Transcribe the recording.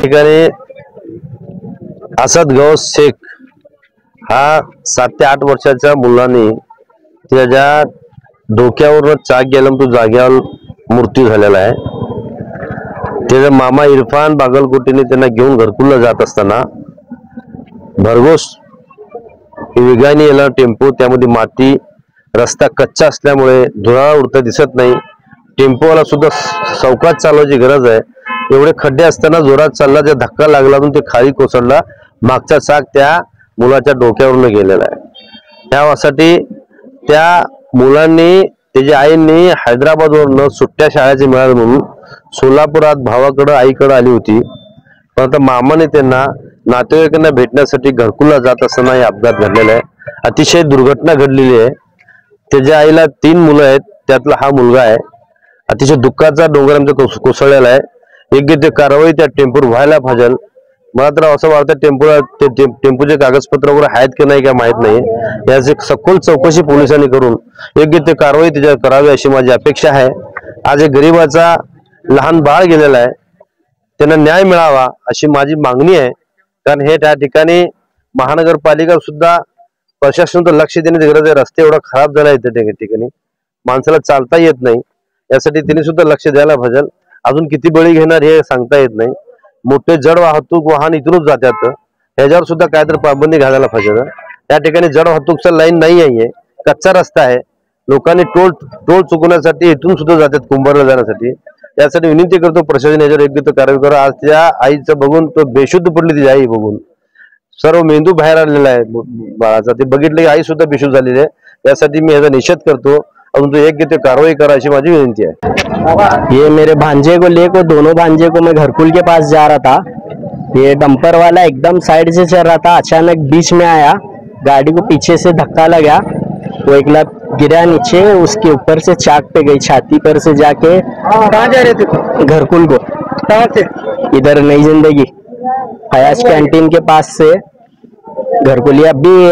ठिकाणी असद गौस शेख हा 7 ते 8 वर्षाच्या मुलाने त्याच्या डोक्यावर चाक गेला, तो जाग्यावर मृत्यू झालेला आहे। त्याचा मामा इरफान बागलकोटीने त्यांना घेऊन घरकुलला जात असताना भरघोस वेगाने याला टेम्पो, त्यामध्ये माती, रस्ता कच्चा असल्यामुळे धुळा उडता दिसत नाही। टेम्पोवाला सुद्धा सावकाश चालवायची गरज आहे, एवढे खड्डे असताना जोरात चालला, त्या धक्का लागला ते खाली कोसळला। मागचा चाक त्या मुलाच्या डोक्यावरून गेलेला आहे। त्यासाठी त्या मुलांनी, त्याच्या आईंनी हैदराबादवरून सुट्ट्या शाळेचे मिळाले म्हणून सोलापुरात भावाकडे आईकडे आली होती, पण आता मामाने त्यांना नातेवाईकांना भेटण्यासाठी घरकुलला जात असताना हे अपघात घडलेला आहे। अतिशय दुर्घटना घडलेली आहे। त्याच्या आईला 3 मुलं आहेत, त्यातला हा मुलगा आहे। अतिशय दुःखाचा डोंगर आमचा कोसळलेला आहे। योग्य ते कारवाई त्या टेम्पोवर व्हायला पाहिजे। मला तर असं वाटतं टेम्पोचे कागदपत्र वगैरे आहेत की नाही का माहित नाही, याची सखोल चौकशी पोलिसांनी करून योग्य ते कारवाई त्याच्यावर करावी अशी माझी अपेक्षा आहे। आज एक गरीबाचा लहान बाळ गेलेला आहे, त्यांना न्याय मिळावा अशी माझी मागणी आहे। कारण हे त्या ठिकाणी महानगरपालिका सुद्धा प्रशासनाचं लक्ष देण्याची गरज आहे। रस्ते एवढा खराब झाला आहे त्या ठिकाणी, माणसाला चालता येत नाही, यासाठी त्यांनी सुद्धा लक्ष द्यायला पाहिजे। अजून किती बळी घेणार हे सांगता येत नाही। मोठे जड वाहन इथूनच जातात, ह्याच्यावर सुद्धा काहीतरी पाबंदी घालायला पाहिजे। या ठिकाणी जड वाहतूकचा लाईन नाही आहे, कच्चा रस्ता आहे। लोकांनी टोल चुकवण्यासाठी इथून सुद्धा जातात कुंभारला जाण्यासाठी। यासाठी विनंती करतो प्रशासन याच्यावर योग्य कारवाई करा। आज त्या आईचं बघून तो बेशुद्ध पडली, तिची आई बघून सर्व मेंदू बाहेर आलेला आहे बाळाचा, ते बघितलं की आई सुद्धा बेशुद्ध झालेली आहे। यासाठी मी याचा निषेध करतो, अजून तो योग्य ते कारवाई करा अशी माझी विनंती है। ये मेरे भांजे को लेकर, दोनों भांजे को मैं घरकुल के पास जा रहा था। ये डंपर वाला एकदम साइड से चल रहा था, अचानक बीच में आया, गाड़ी को पीछे से धक्का लगा, वो एक लाख गिरा नीचे, उसके ऊपर से चाक पे गई, छाती पर से जाके। कहाँ जा रहे थे? घरकुल को। कहाँ से? इधर नई जिंदगी फयाज कैंटीन के पास से घरकुल। अभी